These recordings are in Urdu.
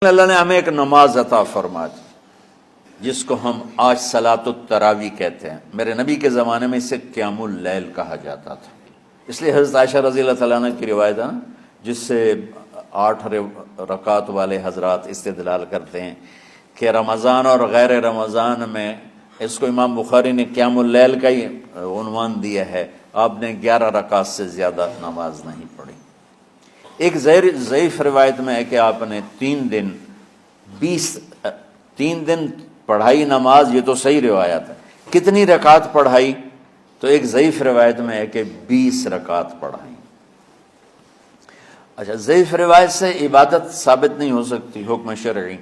اللہ نے ہمیں ایک نماز عطا فرما دی جس کو ہم آج صلاۃ التراوی کہتے ہیں۔ میرے نبی کے زمانے میں اسے قیام اللیل کہا جاتا تھا، اس لیے حضرت عائشہ رضی اللہ تعالیٰ عنہ کی روایت ہے جس سے 8 رکعت والے حضرات استدلال کرتے ہیں کہ رمضان اور غیر رمضان میں اس کو امام بخاری نے قیام اللیل کا ہی عنوان دیا ہے، آپ نے 11 رکعت سے زیادہ نماز نہیں پڑھی۔ ایک ضعیف روایت میں ہے کہ آپ نے 3 دن پڑھائی نماز، یہ تو صحیح روایت ہے۔ کتنی رکعت پڑھائی؟ تو ایک ضعیف روایت میں ہے کہ 20 رکعت پڑھائی۔ اچھا، ضعیف روایت سے عبادت ثابت نہیں ہو سکتی حکم شرعی،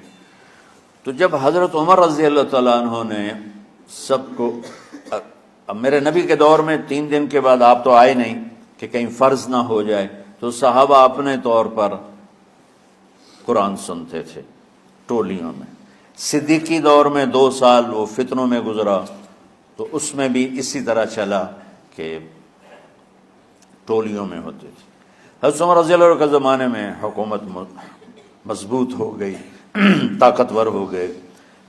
تو جب حضرت عمر رضی اللہ تعالیٰ عنہ نے سب کو، میرے نبی کے دور میں 3 دن کے بعد آپ تو آئے نہیں کہ کہیں فرض نہ ہو جائے، تو صحابہ اپنے طور پر قرآن سنتے تھے ٹولیوں میں۔ صدیقی دور میں 2 سال وہ فتنوں میں گزرا، تو اس میں بھی اسی طرح چلا کہ ٹولیوں میں ہوتے تھے۔ حضرت عمر رضی اللہ عنہ کے زمانے میں حکومت مضبوط ہو گئی، طاقتور ہو گئے،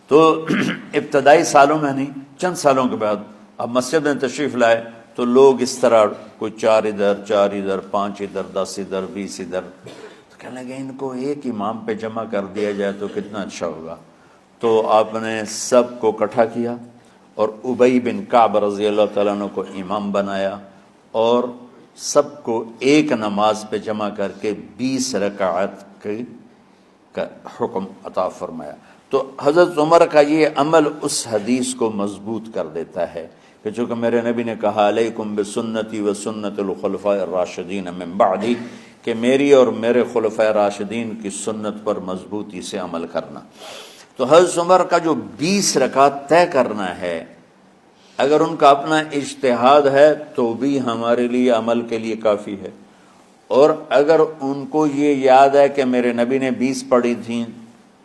تو ابتدائی سالوں میں نہیں، چند سالوں کے بعد اب مسجد میں تشریف لائے تو لوگ اس طرح کوئی 4 ادھر 4 ادھر 5 ادھر 10 ادھر 20 ادھر، تو کہنے لگے ان کو ایک امام پہ جمع کر دیا جائے تو کتنا اچھا ہوگا۔ تو آپ نے سب کو اکٹھا کیا اور ابی بن کعب رضی اللہ تعالیٰ عنہ کو امام بنایا اور سب کو ایک نماز پہ جمع کر کے 20 رکعت کا حکم عطا فرمایا۔ تو حضرت عمر کا یہ عمل اس حدیث کو مضبوط کر دیتا ہے کہ چونکہ میرے نبی نے کہا علیکم بسنتی و سنت الخلفاء الراشدین من بعدی، کہ میری اور میرے خلفاء راشدین کی سنت پر مضبوطی سے عمل کرنا۔ تو حضرت عمر کا جو 20 رکعت طے کرنا ہے، اگر ان کا اپنا اجتہاد ہے تو بھی ہمارے لیے عمل کے لیے کافی ہے، اور اگر ان کو یہ یاد ہے کہ میرے نبی نے 20 پڑھی تھیں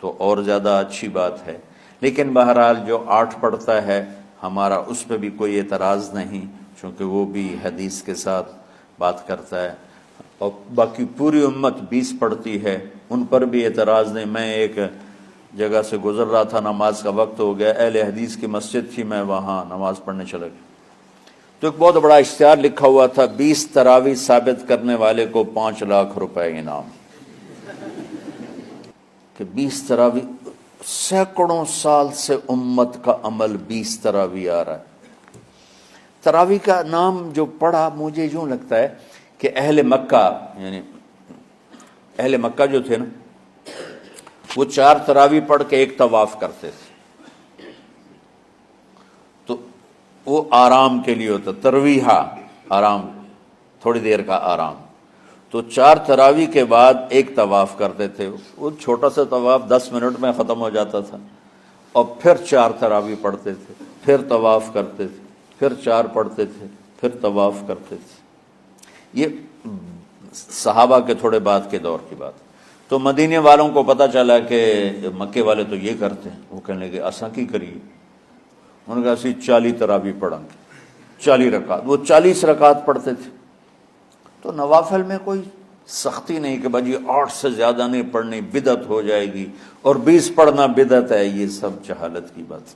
تو اور زیادہ اچھی بات ہے۔ لیکن بہرحال جو 8 پڑھتا ہے ہمارا اس پہ بھی کوئی اعتراض نہیں، چونکہ وہ بھی حدیث کے ساتھ بات کرتا ہے، اور باقی پوری امت 20 پڑھتی ہے، ان پر بھی اعتراض نہیں۔ میں ایک جگہ سے گزر رہا تھا، نماز کا وقت ہو گیا، اہل حدیث کی مسجد تھی، میں وہاں نماز پڑھنے چلا گیا تو ایک بہت بڑا اشتہار لکھا ہوا تھا، 20 تراویح ثابت کرنے والے کو 5 لاکھ روپے انعام، کہ 20 تراویح، سینکڑوں سال سے امت کا عمل 20 تراویح آ رہا ہے۔ تراویح کا نام جو پڑھا مجھے یوں لگتا ہے کہ اہل مکہ، یعنی اہل مکہ جو تھے نا، وہ 4 تراویح پڑھ کے ایک طواف کرتے تھے، تو وہ آرام کے لیے ہوتا، ترویحہ آرام، تھوڑی دیر کا آرام، تو 4 تراویح کے بعد ایک طواف کرتے تھے، وہ چھوٹا سا طواف 10 منٹ میں ختم ہو جاتا تھا، اور پھر 4 تراویح پڑھتے تھے، پھر طواف کرتے تھے، پھر 4 پڑھتے تھے، پھر طواف کرتے تھے۔ یہ صحابہ کے تھوڑے بعد کے دور کی بات۔ تو مدینے والوں کو پتہ چلا کہ مکے والے تو یہ کرتے ہیں، وہ کہنے لگے اساں کی کریے، انہوں نے کہا اسی 40 تراویح پڑھیں گے، 40 رکعت، وہ 40 رکعت پڑھتے تھے۔ تو نوافل میں کوئی سختی نہیں کہ بھائی 8 سے زیادہ نہیں پڑھنی، بدعت ہو جائے گی، اور 20 پڑھنا بدعت ہے، یہ سب جہالت کی بات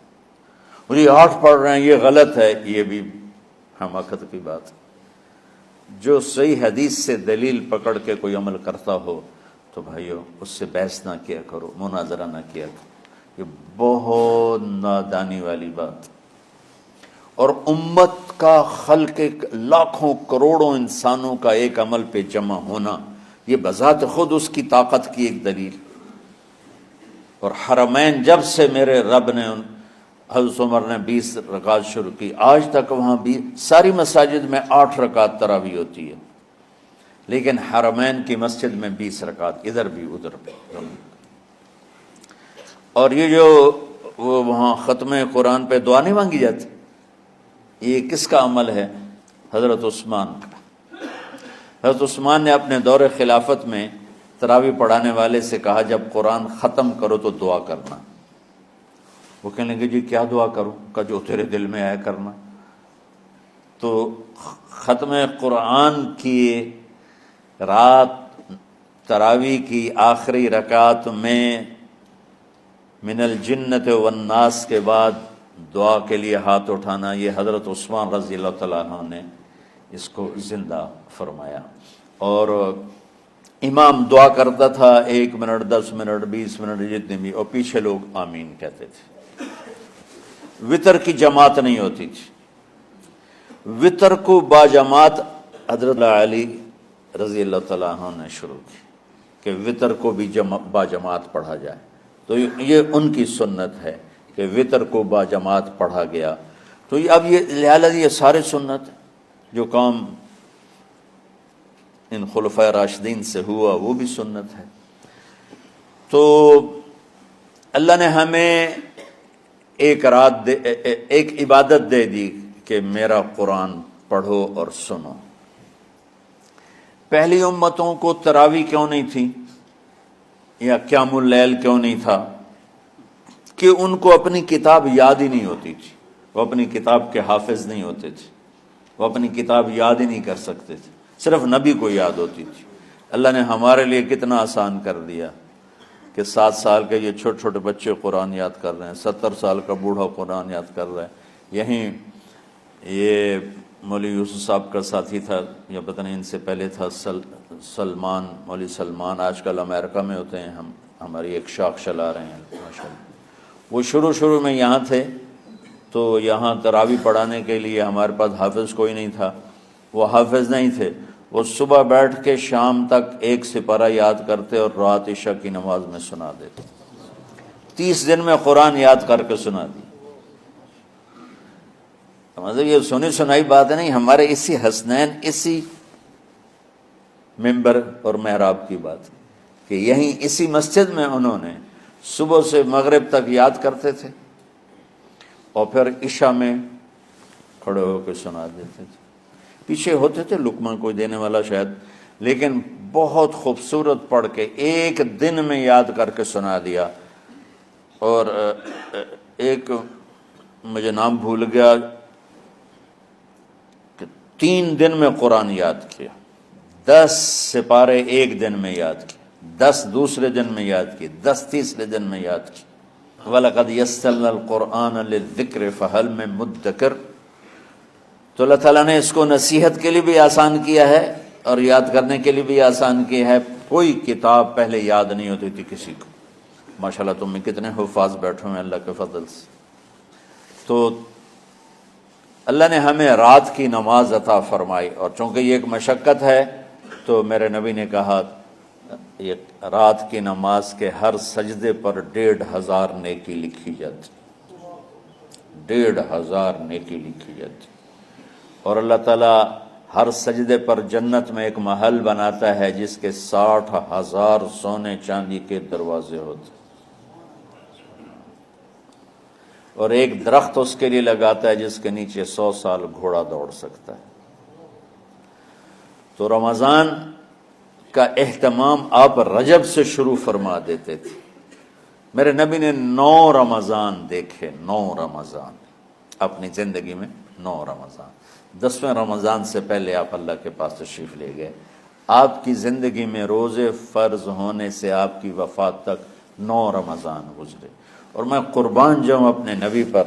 ہے۔ یہ 8 پڑھ رہے ہیں یہ غلط ہے، یہ بھی حماقت کی بات ہے۔ جو صحیح حدیث سے دلیل پکڑ کے کوئی عمل کرتا ہو تو بھائیو اس سے بحث نہ کیا کرو، مناظرہ نہ کیا کرو، یہ بہت نادانی والی بات۔ اور امت کا خلق لاکھوں کروڑوں انسانوں کا ایک عمل پہ جمع ہونا، یہ بذات خود اس کی طاقت کی ایک دلیل۔ اور حرمین جب سے میرے رب نے حضرت عمر نے 20 رکعت شروع کی، آج تک وہاں بھی ساری مساجد میں 8 رکعت تراویح ہوتی ہے، لیکن حرمین کی مسجد میں 20 رکعت، ادھر بھی ادھر بھی۔ اور یہ جو وہ وہاں ختم قرآن پہ دعا نہیں مانگی جاتی، یہ کس کا عمل ہے؟ حضرت عثمان کا۔ حضرت عثمان نے اپنے دور خلافت میں تراویح پڑھانے والے سے کہا جب قرآن ختم کرو تو دعا کرنا۔ وہ کہنے لگے جی کیا دعا کروں؟ کہ جو تیرے دل میں آیا کرنا۔ تو ختم قرآن کی رات تراویح کی آخری رکعت میں من الجنت والناس کے بعد دعا کے لیے ہاتھ اٹھانا، یہ حضرت عثمان رضی اللہ تعالیٰ عنہ نے اس کو زندہ فرمایا۔ اور امام دعا کرتا تھا 1 منٹ 10 منٹ 20 منٹ جتنے بھی، اور پیچھے لوگ آمین کہتے تھے۔ وطر کی جماعت نہیں ہوتی تھی، وطر کو باجماعت حضرت علی رضی اللہ تعالیٰ عنہ نے شروع کی کہ وطر کو بھی باجماعت پڑھا جائے، تو یہ ان کی سنت ہے کہ وطر کو باجماعت پڑھا گیا۔ تو اب یہ لہٰذا یہ سارے سنت جو کام ان خلفائے راشدین سے ہوا وہ بھی سنت ہے۔ تو اللہ نے ہمیں ایک عبادت دے دی کہ میرا قرآن پڑھو اور سنو۔ پہلی امتوں کو تراویح کیوں نہیں تھی یا قیام اللیل کیوں نہیں تھا؟ کہ ان کو اپنی کتاب یاد ہی نہیں ہوتی تھی، وہ اپنی کتاب کے حافظ نہیں ہوتے تھے، وہ اپنی کتاب یاد ہی نہیں کر سکتے تھے، صرف نبی کو یاد ہوتی تھی۔ اللہ نے ہمارے لیے کتنا آسان کر دیا کہ 7 سال کے یہ چھوٹے چھوٹے بچے قرآن یاد کر رہے ہیں، 70 سال کا بوڑھا قرآن یاد کر رہا ہے۔ یہیں یہ مولوی یوسف صاحب کا ساتھی تھا، یا پتہ نہیں ان سے پہلے تھا، سلمان، مولوی سلمان، آج کل امریکہ میں ہوتے ہیں، ہماری ایک شاخ چلا رہے ہیں ماشاءاللہ۔ وہ شروع میں یہاں تھے، تو یہاں تراویح پڑھانے کے لیے ہمارے پاس حافظ کوئی نہیں تھا، وہ حافظ نہیں تھے، وہ صبح بیٹھ کے شام تک 1 سپارہ یاد کرتے اور رات عشاء کی نماز میں سنا دیتے۔ 30 دن میں قرآن یاد کر کے سنا دی۔ مطلب یہ سنی سنائی بات ہے نہیں، ہمارے اسی حسنین، اسی ممبر اور محراب کی بات کہ یہیں اسی مسجد میں انہوں نے صبح سے مغرب تک یاد کرتے تھے اور پھر عشاء میں کھڑے ہو کے سنا دیتے تھے۔ پیچھے ہوتے تھے لقمہ کوئی دینے والا شاید، لیکن بہت خوبصورت پڑھ کے 1 دن میں یاد کر کے سنا دیا۔ اور ایک مجھے نام بھول گیا کہ 3 دن میں قرآن یاد کیا، 10 سپارے 1 دن میں یاد کیا، 10 دوسرے دن میں یاد کیے، 10 تیسرے دن میں یاد کیے۔ وَلَقَدْ يَسَّرْنَا الْقُرْآنَ لِلذِّكْرِ فَهَلْ مِن مُدَّكِرٍ۔ تو اللہ تعالیٰ نے اس کو نصیحت کے لیے بھی آسان کیا ہے اور یاد کرنے کے لیے بھی آسان کیا ہے۔ کوئی کتاب پہلے یاد نہیں ہوتی تھی کسی کو، ماشاءاللہ تم میں کتنے حفاظ بیٹھے ہیں اللہ کے فضل سے۔ تو اللہ نے ہمیں رات کی نماز عطا فرمائی، اور چونکہ یہ ایک مشقت ہے تو میرے نبی نے کہا یہ رات کی نماز کے ہر سجدے پر 1500 نیکی لکھی جاتی، 1500 نیکی لکھی جاتی۔ اور اللہ تعالیٰ ہر سجدے پر جنت میں ایک محل بناتا ہے جس کے 60,000 سونے چاندی کے دروازے ہوتے، اور ایک درخت اس کے لیے لگاتا ہے جس کے نیچے 100 سال گھوڑا دوڑ سکتا ہے۔ تو رمضان کا اہتمام آپ رجب سے شروع فرما دیتے تھے۔ میرے نبی نے 9 رمضان دیکھے، 9 رمضان اپنی زندگی میں، 9 رمضان۔ 10ویں رمضان سے پہلے آپ اللہ کے پاس تشریف لے گئے۔ آپ کی زندگی میں روزے فرض ہونے سے آپ کی وفات تک 9 رمضان گزرے، اور میں قربان جاؤں اپنے نبی پر،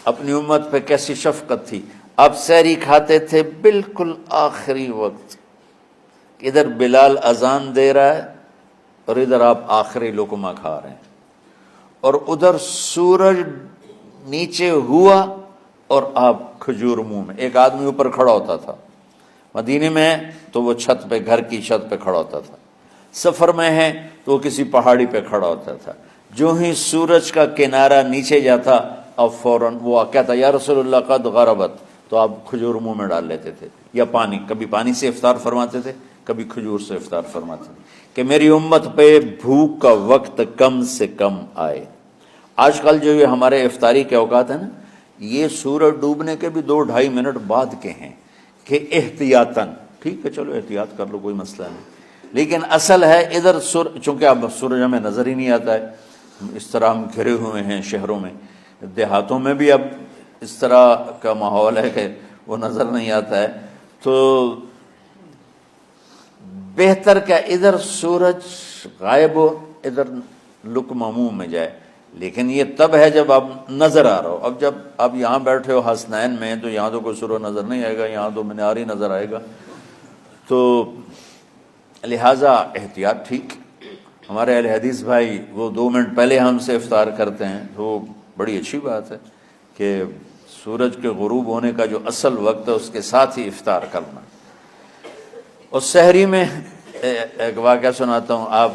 اپنی امت پہ کیسی شفقت تھی۔ آپ سحری کھاتے تھے بالکل آخری وقت، ادھر بلال اذان دے رہا ہے اور ادھر آپ آخری لقمہ کھا رہے ہیں، اور ادھر سورج نیچے ہوا اور آپ کھجور منہ میں۔ ایک آدمی اوپر کھڑا ہوتا تھا مدینے میں تو وہ چھت پہ، گھر کی چھت پہ کھڑا ہوتا تھا، سفر میں ہے تو وہ کسی پہاڑی پہ کھڑا ہوتا تھا۔ جو ہی سورج کا کنارہ نیچے جاتا اب فوراً وہ کہتا یا رسول اللہ قد غربت، تو آپ کھجور منہ میں ڈال لیتے تھے، یا پانی، کبھی پانی سے افطار فرماتے تھے، کبھی کھجور سے افطار فرماتے تھے، کہ میری امت پہ بھوک کا وقت کم سے کم آئے۔ آج کل جو یہ ہمارے افطاری کے اوقات ہیں نا، یہ سورج ڈوبنے کے بھی 2-2.5 منٹ بعد کے ہیں کہ احتیاطاً، ٹھیک ہے چلو احتیاط کر لو کوئی مسئلہ نہیں، لیکن اصل ہے ادھر چونکہ اب سورج ہمیں نظر ہی نہیں آتا ہے، اس طرح ہم گھرے ہوئے ہیں شہروں میں، دیہاتوں میں بھی اب اس طرح کا ماحول ہے کہ وہ نظر نہیں آتا ہے، تو بہتر کہ ادھر سورج غائب ہو ادھر لقمہ منہ میں جائے، لیکن یہ تب ہے جب آپ نظر آ رہا ہو۔ اب جب آپ یہاں بیٹھے ہو حسنین میں تو یہاں تو کوئی سرخ نظر نہیں آئے گا، یہاں تو منار ہی نظر آئے گا، تو لہٰذا احتیاط ٹھیک۔ ہمارے اہل حدیث بھائی وہ 2 منٹ پہلے ہم سے افطار کرتے ہیں، تو بڑی اچھی بات ہے کہ سورج کے غروب ہونے کا جو اصل وقت ہے اس کے ساتھ ہی افطار کرنا۔ اور سحری میں ایک واقعہ سناتا ہوں، آپ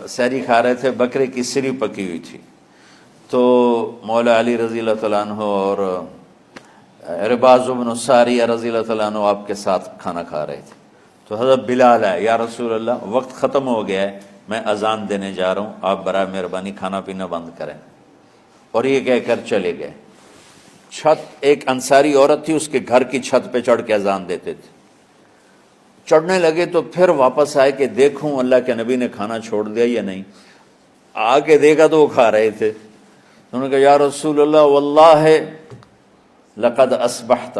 سحری کھا رہے تھے، بکرے کی سری پکی ہوئی تھی، تو مولا علی رضی اللہ تعالیٰ عنہ اور عرباض بن ساریہ رضی اللہ تعالیٰ عنہ آپ کے ساتھ کھانا کھا رہے تھے، تو حضرت بلال ہے، یا رسول اللہ وقت ختم ہو گیا ہے، میں اذان دینے جا رہا ہوں، آپ برائے مہربانی کھانا پینا بند کریں، اور یہ کہہ کر چلے گئے۔ چھت، ایک انصاری عورت تھی، اس کے گھر کی چھت پہ چڑھ کے اذان دیتے تھے، چڑھنے لگے تو پھر واپس آئے کہ دیکھوں اللہ کے نبی نے کھانا چھوڑ دیا یا نہیں، آگے دیکھا تو وہ کھا رہے تھے، انہوں نے کہا یا رسول اللہ واللہ لقد اصبحت،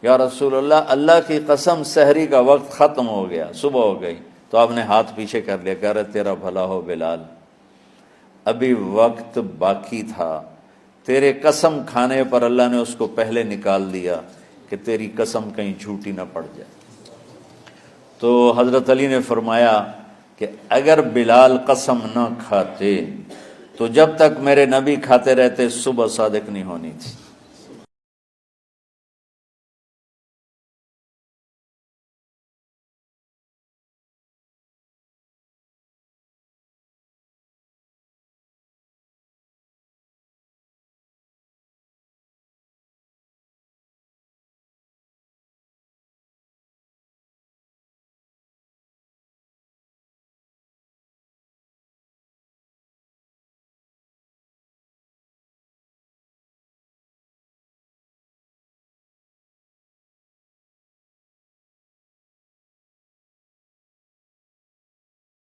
یا رسول اللہ اللہ کی قسم سحری کا وقت ختم ہو گیا، صبح ہو گئی۔ تو آپ نے ہاتھ پیچھے کر لیا، کہہ رہے تیرا بھلا ہو بلال، ابھی وقت باقی تھا، تیرے قسم کھانے پر اللہ نے اس کو پہلے نکال دیا کہ تیری قسم کہیں جھوٹی نہ پڑ جائے۔ تو حضرت علی نے فرمایا کہ اگر بلال قسم نہ کھاتے تو جب تک میرے نبی کھاتے رہتے صبح صادق نہیں ہونی تھی۔